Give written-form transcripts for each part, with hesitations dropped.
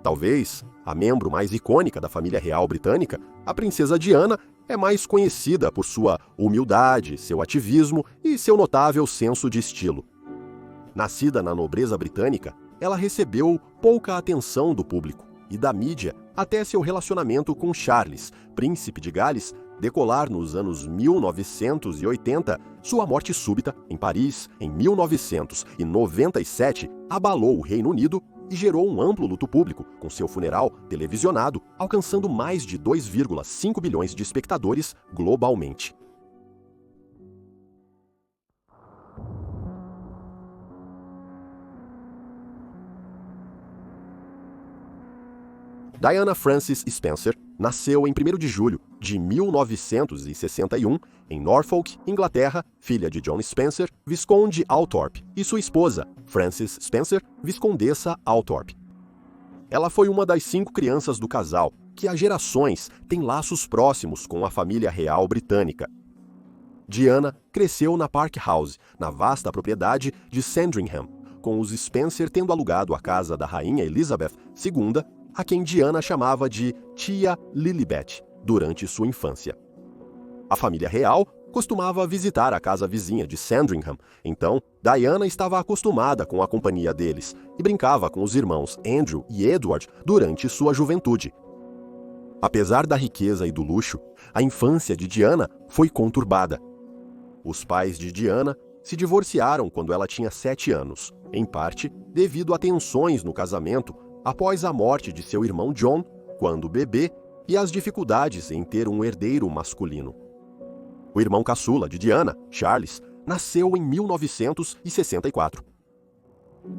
Talvez a membro mais icônica da família real britânica, a princesa Diana é mais conhecida por sua humildade, seu ativismo e seu notável senso de estilo. Nascida na nobreza britânica, ela recebeu pouca atenção do público e da mídia até seu relacionamento com Charles, príncipe de Gales, decolar nos anos 1980. Sua morte súbita, em Paris, em 1997, abalou o Reino Unido e gerou um amplo luto público, com seu funeral televisionado, alcançando mais de 2,5 bilhões de espectadores globalmente. Diana Frances Spencer nasceu em 1º de julho de 1961 em Norfolk, Inglaterra, filha de John Spencer, visconde Althorp, e sua esposa, Frances Spencer, viscondessa Althorp. Ela foi uma das 5 crianças do casal, que há gerações tem laços próximos com a família real britânica. Diana cresceu na Park House, na vasta propriedade de Sandringham, com os Spencer tendo alugado a casa da rainha Elizabeth II, a quem Diana chamava de tia Lilibet, durante sua infância. A família real costumava visitar a casa vizinha de Sandringham, então Diana estava acostumada com a companhia deles e brincava com os irmãos Andrew e Edward durante sua juventude. Apesar da riqueza e do luxo, a infância de Diana foi conturbada. Os pais de Diana se divorciaram quando ela tinha 7 anos, em parte devido a tensões no casamento após a morte de seu irmão John, quando bebê, e as dificuldades em ter um herdeiro masculino. O irmão caçula de Diana, Charles, nasceu em 1964.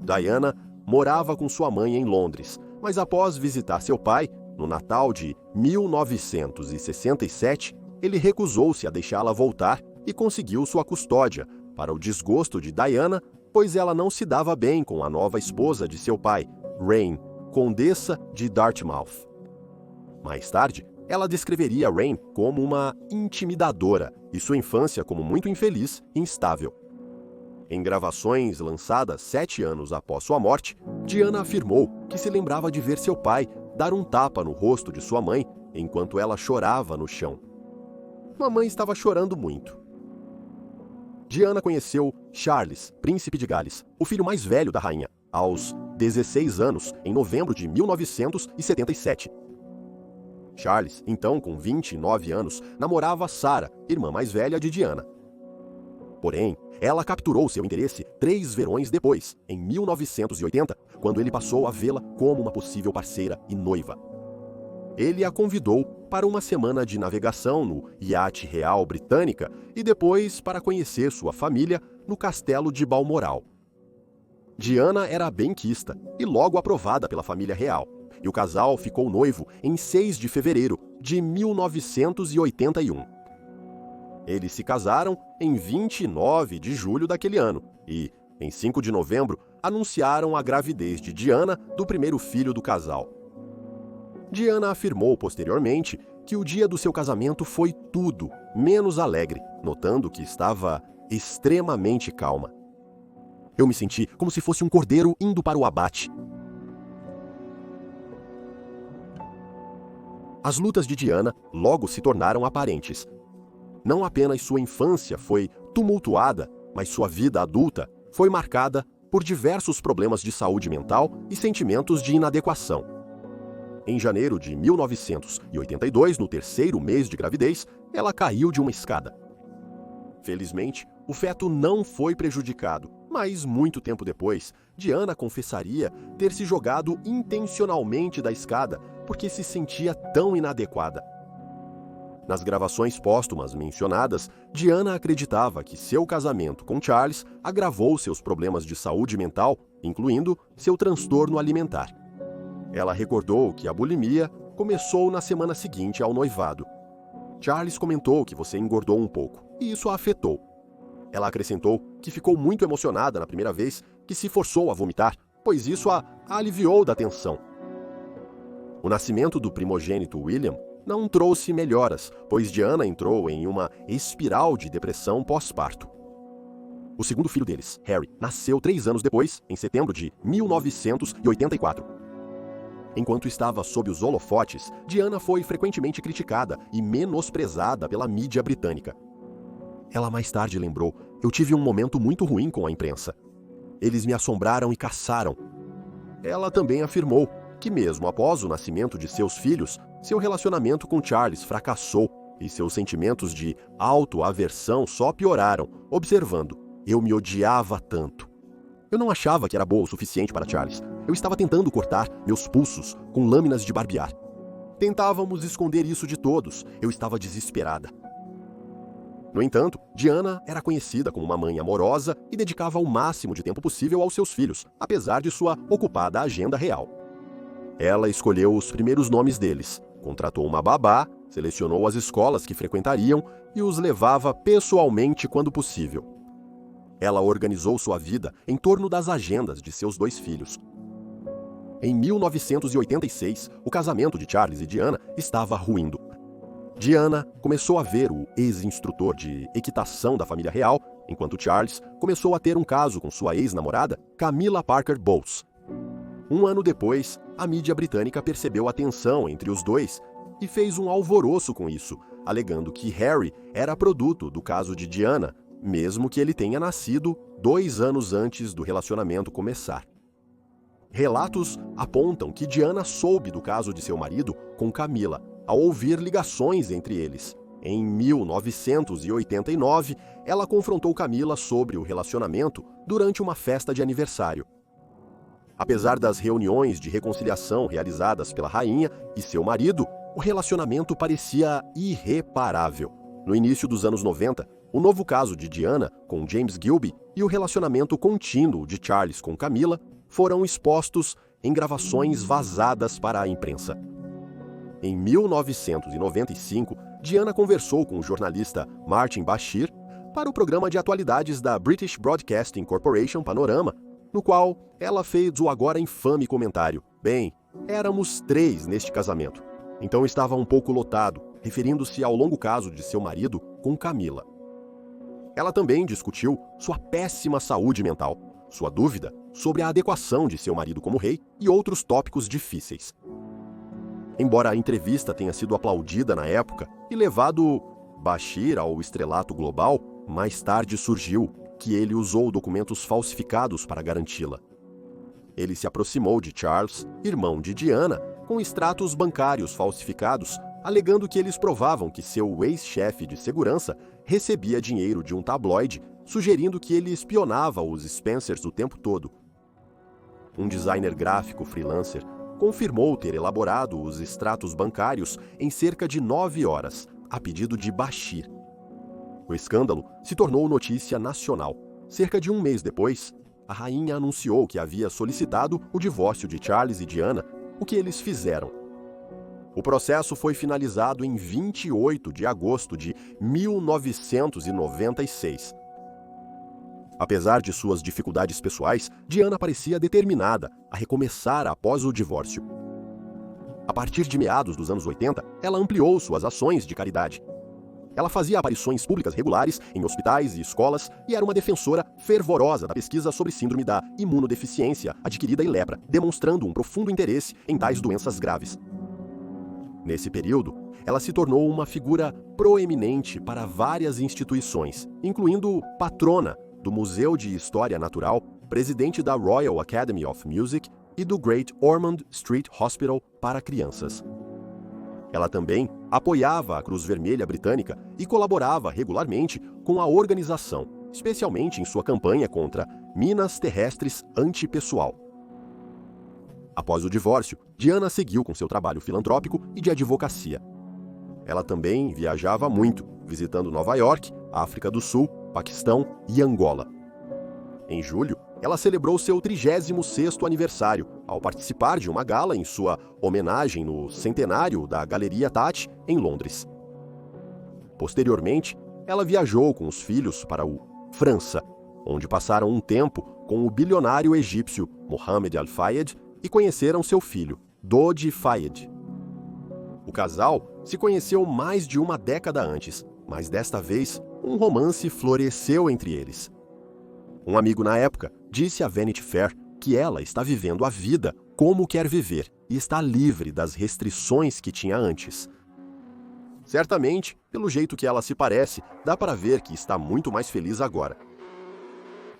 Diana morava com sua mãe em Londres, mas após visitar seu pai, no Natal de 1967, ele recusou-se a deixá-la voltar e conseguiu sua custódia, para o desgosto de Diana, pois ela não se dava bem com a nova esposa de seu pai, Rain, condessa de Dartmouth. Mais tarde, ela descreveria Rain como uma intimidadora e sua infância como muito infeliz e instável. Em gravações lançadas 7 anos após sua morte, Diana afirmou que se lembrava de ver seu pai dar um tapa no rosto de sua mãe enquanto ela chorava no chão. Mamãe estava chorando muito. Diana conheceu Charles, príncipe de Gales, o filho mais velho da rainha, aos 16 anos, em novembro de 1977. Charles, então com 29 anos, namorava Sarah, irmã mais velha de Diana. Porém, ela capturou seu interesse 3 verões depois, em 1980, quando ele passou a vê-la como uma possível parceira e noiva. Ele a convidou para uma semana de navegação no iate real britânica e depois para conhecer sua família no castelo de Balmoral. Diana era benquista e logo aprovada pela família real, e o casal ficou noivo em 6 de fevereiro de 1981. Eles se casaram em 29 de julho daquele ano e, em 5 de novembro, anunciaram a gravidez de Diana do primeiro filho do casal. Diana afirmou posteriormente que o dia do seu casamento foi tudo menos alegre, notando que estava extremamente calma. Eu me senti como se fosse um cordeiro indo para o abate. As lutas de Diana logo se tornaram aparentes. Não apenas sua infância foi tumultuada, mas sua vida adulta foi marcada por diversos problemas de saúde mental e sentimentos de inadequação. Em janeiro de 1982, no 3º mês de gravidez, ela caiu de uma escada. Felizmente, o feto não foi prejudicado, mas muito tempo depois, Diana confessaria ter se jogado intencionalmente da escada porque se sentia tão inadequada. Nas gravações póstumas mencionadas, Diana acreditava que seu casamento com Charles agravou seus problemas de saúde mental, incluindo seu transtorno alimentar. Ela recordou que a bulimia começou na semana seguinte ao noivado. Charles comentou que você engordou um pouco, e isso a afetou. Ela acrescentou que ficou muito emocionada na primeira vez que se forçou a vomitar, pois isso a aliviou da tensão. O nascimento do primogênito William não trouxe melhoras, pois Diana entrou em uma espiral de depressão pós-parto. O segundo filho deles, Harry, nasceu 3 anos depois, em setembro de 1984. Enquanto estava sob os holofotes, Diana foi frequentemente criticada e menosprezada pela mídia britânica. Ela mais tarde lembrou: "Eu tive um momento muito ruim com a imprensa. Eles me assombraram e caçaram." Ela também afirmou que, mesmo após o nascimento de seus filhos, seu relacionamento com Charles fracassou e seus sentimentos de autoaversão só pioraram, observando: "Eu me odiava tanto. Eu não achava que era boa o suficiente para Charles. Eu estava tentando cortar meus pulsos com lâminas de barbear. Tentávamos esconder isso de todos. Eu estava desesperada." No entanto, Diana era conhecida como uma mãe amorosa e dedicava o máximo de tempo possível aos seus filhos, apesar de sua ocupada agenda real. Ela escolheu os primeiros nomes deles, contratou uma babá, selecionou as escolas que frequentariam e os levava pessoalmente quando possível. Ela organizou sua vida em torno das agendas de seus 2 filhos. Em 1986, o casamento de Charles e Diana estava ruindo. Diana começou a ver o ex-instrutor de equitação da família real, enquanto Charles começou a ter um caso com sua ex-namorada, Camilla Parker Bowles. Um ano depois, a mídia britânica percebeu a tensão entre os dois e fez um alvoroço com isso, alegando que Harry era produto do caso de Diana, mesmo que ele tenha nascido 2 anos antes do relacionamento começar. Relatos apontam que Diana soube do caso de seu marido com Camilla, ao ouvir ligações entre eles. Em 1989, ela confrontou Camilla sobre o relacionamento durante uma festa de aniversário. Apesar das reuniões de reconciliação realizadas pela rainha e seu marido, o relacionamento parecia irreparável. No início dos anos 90, o novo caso de Diana com James Gilby e o relacionamento contínuo de Charles com Camilla foram expostos em gravações vazadas para a imprensa. Em 1995, Diana conversou com o jornalista Martin Bashir para o programa de atualidades da British Broadcasting Corporation Panorama, no qual ela fez o agora infame comentário: "Bem, éramos 3 neste casamento, então estava um pouco lotado", referindo-se ao longo caso de seu marido com Camilla. Ela também discutiu sua péssima saúde mental, sua dúvida sobre a adequação de seu marido como rei e outros tópicos difíceis. Embora a entrevista tenha sido aplaudida na época e levado Bashir ao estrelato global, mais tarde surgiu que ele usou documentos falsificados para garanti-la. Ele se aproximou de Charles, irmão de Diana, com extratos bancários falsificados, alegando que eles provavam que seu ex-chefe de segurança recebia dinheiro de um tabloide, sugerindo que ele espionava os Spencers o tempo todo. Um designer gráfico freelancer confirmou ter elaborado os extratos bancários em cerca de 9 horas, a pedido de Bashir. O escândalo se tornou notícia nacional. Cerca de um mês depois, a rainha anunciou que havia solicitado o divórcio de Charles e Diana, o que eles fizeram. O processo foi finalizado em 28 de agosto de 1996. Apesar de suas dificuldades pessoais, Diana parecia determinada a recomeçar após o divórcio. A partir de meados dos anos 80, ela ampliou suas ações de caridade. Ela fazia aparições públicas regulares em hospitais e escolas e era uma defensora fervorosa da pesquisa sobre síndrome da imunodeficiência adquirida e lepra, demonstrando um profundo interesse em tais doenças graves. Nesse período, ela se tornou uma figura proeminente para várias instituições, incluindo patrona do Museu de História Natural, presidente da Royal Academy of Music e do Great Ormond Street Hospital para crianças. Ela também apoiava a Cruz Vermelha Britânica e colaborava regularmente com a organização, especialmente em sua campanha contra minas terrestres antipessoal. Após o divórcio, Diana seguiu com seu trabalho filantrópico e de advocacia. Ela também viajava muito, visitando Nova York, África do Sul, Paquistão e Angola. Em julho, ela celebrou seu 36º aniversário ao participar de uma gala em sua homenagem no centenário da Galeria Tate, em Londres. Posteriormente, ela viajou com os filhos para a França, onde passaram um tempo com o bilionário egípcio Mohammed Al-Fayed e conheceram seu filho, Dodi Fayed. O casal se conheceu mais de uma década antes, mas desta vez um romance floresceu entre eles. Um amigo na época disse a Vanity Fair que ela está vivendo a vida como quer viver e está livre das restrições que tinha antes. Certamente, pelo jeito que ela se parece, dá para ver que está muito mais feliz agora.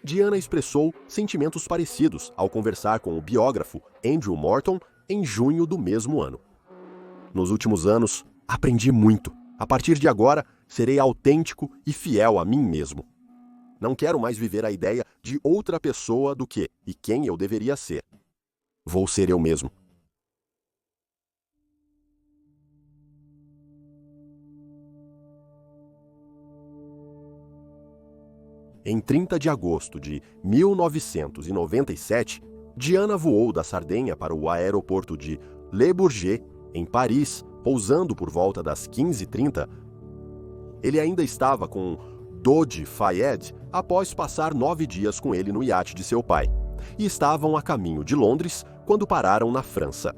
Diana expressou sentimentos parecidos ao conversar com o biógrafo Andrew Morton em junho do mesmo ano. Nos últimos anos, aprendi muito. A partir de agora, serei autêntico e fiel a mim mesmo. Não quero mais viver a ideia de outra pessoa do que e quem eu deveria ser. Vou ser eu mesmo. Em 30 de agosto de 1997, Diana voou da Sardenha para o aeroporto de Le Bourget, em Paris, pousando por volta das 15h30. Ele ainda estava com Dodi Fayed após passar 9 dias com ele no iate de seu pai, e estavam a caminho de Londres quando pararam na França.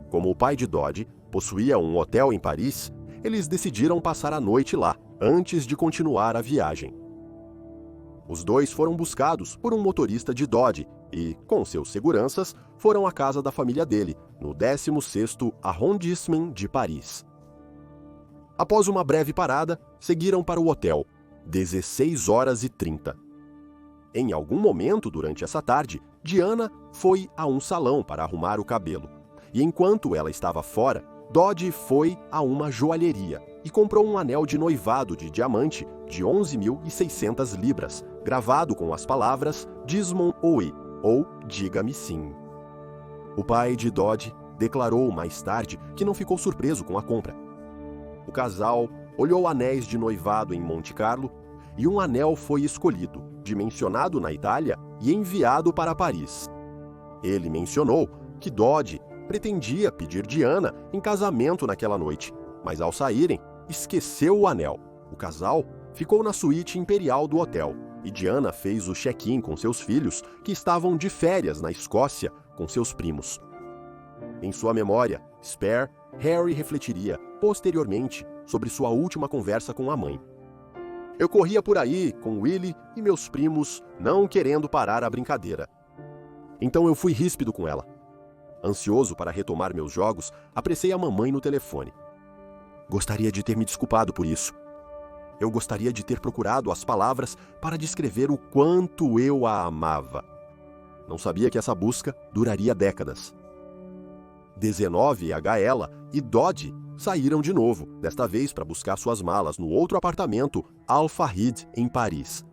Como o pai de Dodi possuía um hotel em Paris, eles decidiram passar a noite lá, antes de continuar a viagem. Os dois foram buscados por um motorista de Dodi e, com seus seguranças, foram à casa da família dele, no 16º arrondissement de Paris. Após uma breve parada, seguiram para o hotel, 16h30. Em algum momento durante essa tarde, Diana foi a um salão para arrumar o cabelo. E enquanto ela estava fora, Dodi foi a uma joalheria e comprou um anel de noivado de diamante de 11.600 libras, gravado com as palavras Dis-moi oui, ou Diga-me sim. O pai de Dodi declarou mais tarde que não ficou surpreso com a compra. O casal olhou anéis de noivado em Monte Carlo e um anel foi escolhido, dimensionado na Itália e enviado para Paris. Ele mencionou que Dodi pretendia pedir Diana em casamento naquela noite, mas ao saírem, esqueceu o anel. O casal ficou na suíte imperial do hotel e Diana fez o check-in com seus filhos, que estavam de férias na Escócia com seus primos. Em sua memória, Spare, Harry refletiria, posteriormente, sobre sua última conversa com a mãe. Eu corria por aí com Willie e meus primos, não querendo parar a brincadeira. Então eu fui ríspido com ela. Ansioso para retomar meus jogos, apressei a mamãe no telefone. Gostaria de ter me desculpado por isso. Eu gostaria de ter procurado as palavras para descrever o quanto eu a amava. Não sabia que essa busca duraria décadas. 19 a Gaela e Dodi saíram de novo, desta vez para buscar suas malas no outro apartamento, Al Fahid, em Paris.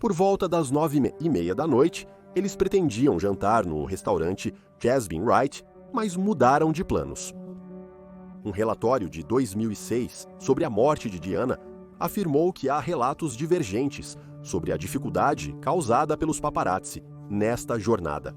Por volta das 9h30 da noite, eles pretendiam jantar no restaurante Jasmine Wright, mas mudaram de planos. Um relatório de 2006 sobre a morte de Diana afirmou que há relatos divergentes sobre a dificuldade causada pelos paparazzi nesta jornada.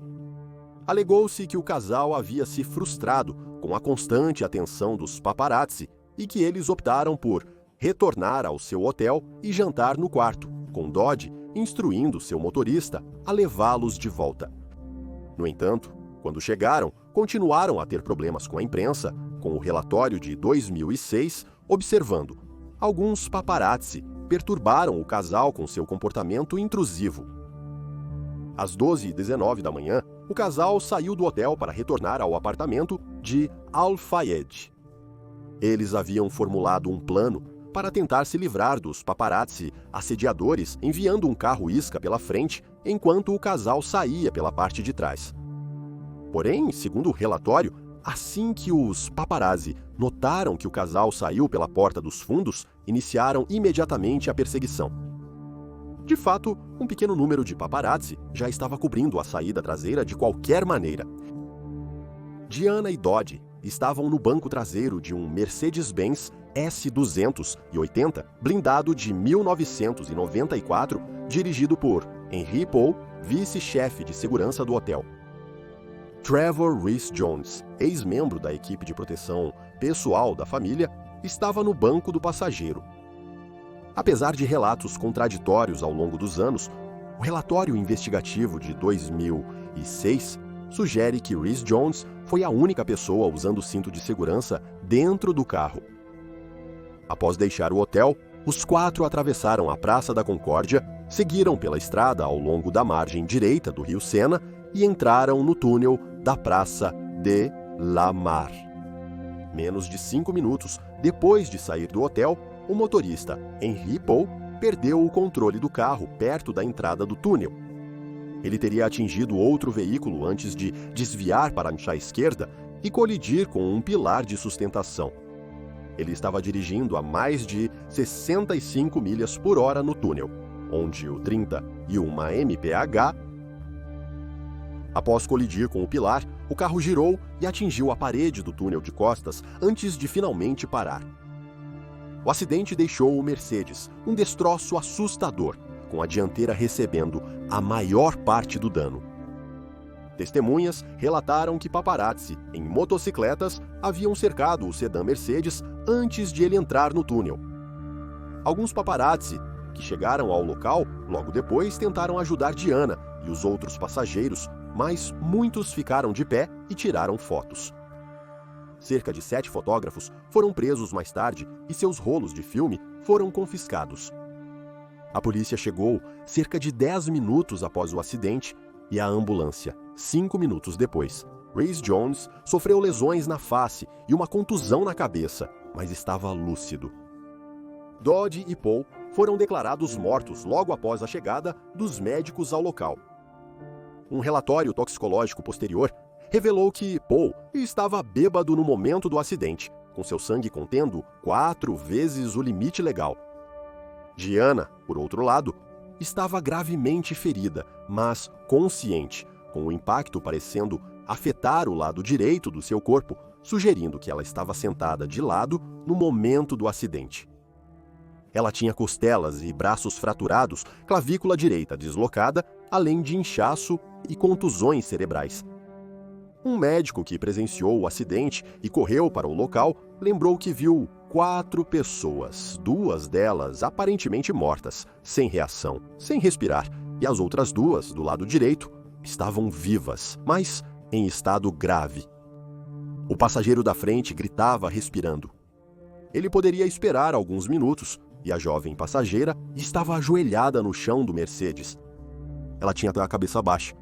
Alegou-se que o casal havia se frustrado com a constante atenção dos paparazzi e que eles optaram por retornar ao seu hotel e jantar no quarto, com Dodi instruindo seu motorista a levá-los de volta. No entanto, quando chegaram, continuaram a ter problemas com a imprensa, com o relatório de 2006 observando: alguns paparazzi perturbaram o casal com seu comportamento intrusivo. Às 12h19 da manhã, o casal saiu do hotel para retornar ao apartamento de Al Fayed. Eles haviam formulado um plano para tentar se livrar dos paparazzi assediadores, enviando um carro-isca pela frente enquanto o casal saía pela parte de trás. Porém, segundo o relatório, assim que os paparazzi notaram que o casal saiu pela porta dos fundos, iniciaram imediatamente a perseguição. De fato, um pequeno número de paparazzi já estava cobrindo a saída traseira de qualquer maneira. Diana e Dodi estavam no banco traseiro de um Mercedes-Benz S280 blindado de 1994, dirigido por Henry Paul, vice-chefe de segurança do hotel. Trevor Rhys-Jones, ex-membro da equipe de proteção pessoal da família, estava no banco do passageiro. Apesar de relatos contraditórios ao longo dos anos, o relatório investigativo de 2006 sugere que Rhys-Jones foi a única pessoa usando o cinto de segurança dentro do carro. Após deixar o hotel, os 4 atravessaram a Praça da Concórdia, seguiram pela estrada ao longo da margem direita do rio Sena e entraram no túnel da Praça de la Mar. Menos de 5 minutos depois de sair do hotel, o motorista Henri Paul perdeu o controle do carro perto da entrada do túnel. Ele teria atingido outro veículo antes de desviar para a esquerda e colidir com um pilar de sustentação. Ele estava dirigindo a mais de 65 milhas por hora no túnel, onde o 31 mph. Após colidir com o pilar, o carro girou e atingiu a parede do túnel de costas antes de finalmente parar. O acidente deixou o Mercedes um destroço assustador, com a dianteira recebendo a maior parte do dano. Testemunhas relataram que paparazzi em motocicletas haviam cercado o sedã Mercedes antes de ele entrar no túnel. Alguns paparazzi que chegaram ao local logo depois tentaram ajudar Diana e os outros passageiros, mas muitos ficaram de pé e tiraram fotos. Cerca de 7 fotógrafos foram presos mais tarde e seus rolos de filme foram confiscados. A polícia chegou cerca de 10 minutos após o acidente e a ambulância, 5 minutos depois. Rhys Jones sofreu lesões na face e uma contusão na cabeça, mas estava lúcido. Dodge e Paul foram declarados mortos logo após a chegada dos médicos ao local. Um relatório toxicológico posterior revelou que Paul estava bêbado no momento do acidente, com seu sangue contendo 4 vezes o limite legal. Diana, por outro lado, estava gravemente ferida, mas consciente, com o impacto parecendo afetar o lado direito do seu corpo, sugerindo que ela estava sentada de lado no momento do acidente. Ela tinha costelas e braços fraturados, clavícula direita deslocada, além de inchaço e contusões cerebrais. Um médico que presenciou o acidente e correu para o local lembrou que viu 4 pessoas, 2 delas aparentemente mortas, sem reação, sem respirar, e as outras 2, do lado direito, estavam vivas, mas em estado grave. O passageiro da frente gritava respirando. Ele poderia esperar alguns minutos, e a jovem passageira estava ajoelhada no chão do Mercedes. Ela tinha a cabeça baixa.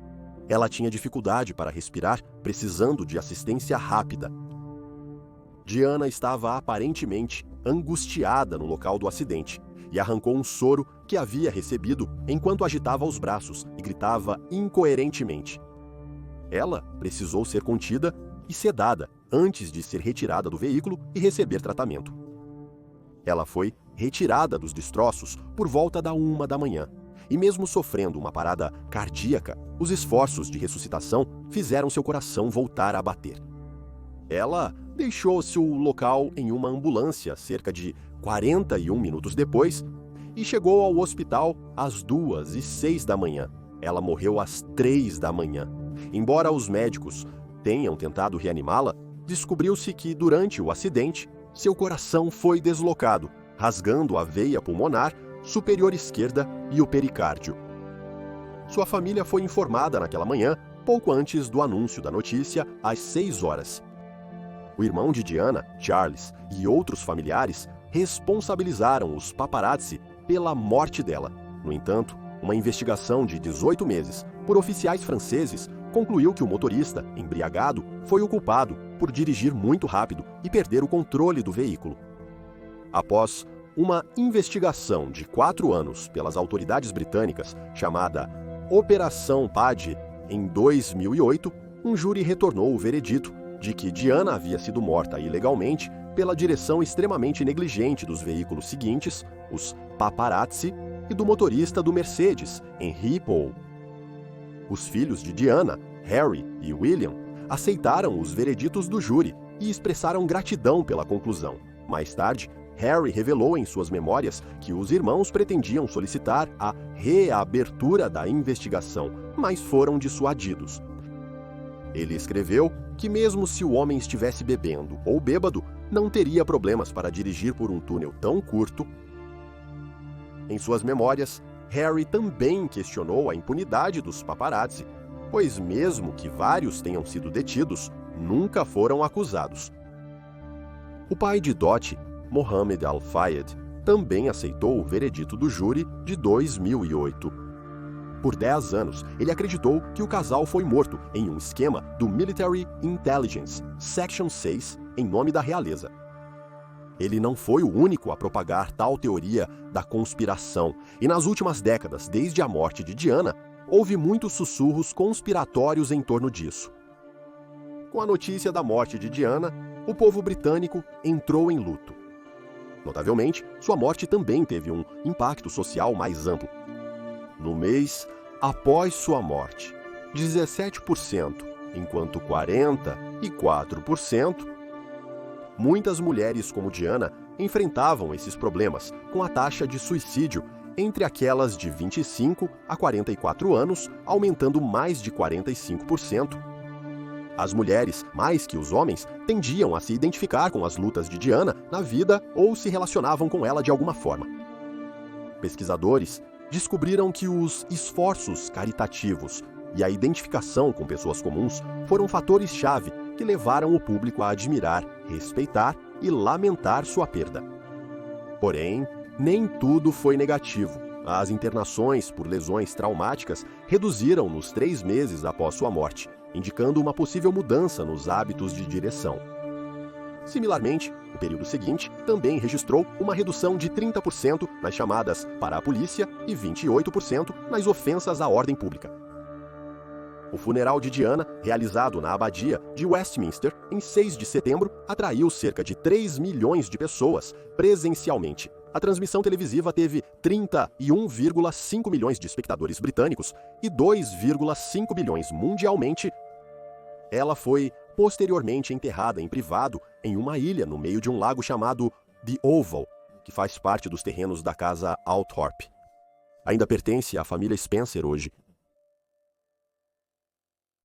Ela tinha dificuldade para respirar, precisando de assistência rápida. Diana estava aparentemente angustiada no local do acidente e arrancou um soro que havia recebido enquanto agitava os braços e gritava incoerentemente. Ela precisou ser contida e sedada antes de ser retirada do veículo e receber tratamento. Ela foi retirada dos destroços por volta da 1 da manhã. E mesmo sofrendo uma parada cardíaca, os esforços de ressuscitação fizeram seu coração voltar a bater. Ela deixou-se o local em uma ambulância cerca de 41 minutos depois e chegou ao hospital às 2:06 da manhã. Ela morreu às 3 da manhã. Embora os médicos tenham tentado reanimá-la, descobriu-se que durante o acidente, seu coração foi deslocado, rasgando a veia pulmonar superior esquerda e o pericárdio. Sua família foi informada naquela manhã, pouco antes do anúncio da notícia, às 6 horas. O irmão de Diana, Charles, e outros familiares responsabilizaram os paparazzi pela morte dela. No entanto, uma investigação de 18 meses por oficiais franceses concluiu que o motorista, embriagado, foi o culpado por dirigir muito rápido e perder o controle do veículo. Após uma investigação de 4 anos pelas autoridades britânicas, chamada Operação PAD, em 2008, um júri retornou o veredito de que Diana havia sido morta ilegalmente pela direção extremamente negligente dos veículos seguintes, os paparazzi, e do motorista do Mercedes, Henri Paul. Os filhos de Diana, Harry e William, aceitaram os vereditos do júri e expressaram gratidão pela conclusão. Mais tarde, Harry revelou em suas memórias que os irmãos pretendiam solicitar a reabertura da investigação, mas foram dissuadidos. Ele escreveu que mesmo se o homem estivesse bebendo ou bêbado, não teria problemas para dirigir por um túnel tão curto. Em suas memórias, Harry também questionou a impunidade dos paparazzi, pois mesmo que vários tenham sido detidos, nunca foram acusados. O pai de Dottie, Mohammed Al-Fayed, também aceitou o veredito do júri de 2008. Por 10 anos, ele acreditou que o casal foi morto em um esquema do Military Intelligence, Section 6, em nome da realeza. Ele não foi o único a propagar tal teoria da conspiração, e nas últimas décadas, desde a morte de Diana, houve muitos sussurros conspiratórios em torno disso. Com a notícia da morte de Diana, o povo britânico entrou em luto. Notavelmente, sua morte também teve um impacto social mais amplo. No mês após sua morte, 17%, enquanto 44%, muitas mulheres como Diana enfrentavam esses problemas com a taxa de suicídio entre aquelas de 25 a 44 anos, aumentando mais de 45%. As mulheres, mais que os homens, tendiam a se identificar com as lutas de Diana na vida ou se relacionavam com ela de alguma forma. Pesquisadores descobriram que os esforços caritativos e a identificação com pessoas comuns foram fatores-chave que levaram o público a admirar, respeitar e lamentar sua perda. Porém, nem tudo foi negativo. As internações por lesões traumáticas reduziram nos 3 meses após sua morte, indicando uma possível mudança nos hábitos de direção. Similarmente, o período seguinte também registrou uma redução de 30% nas chamadas para a polícia e 28% nas ofensas à ordem pública. O funeral de Diana, realizado na abadia de Westminster em 6 de setembro, atraiu cerca de 3 milhões de pessoas presencialmente. A transmissão televisiva teve 31,5 milhões de espectadores britânicos e 2,5 bilhões mundialmente. Ela foi posteriormente enterrada em privado em uma ilha no meio de um lago chamado The Oval, que faz parte dos terrenos da casa Althorp. Ainda pertence à família Spencer hoje,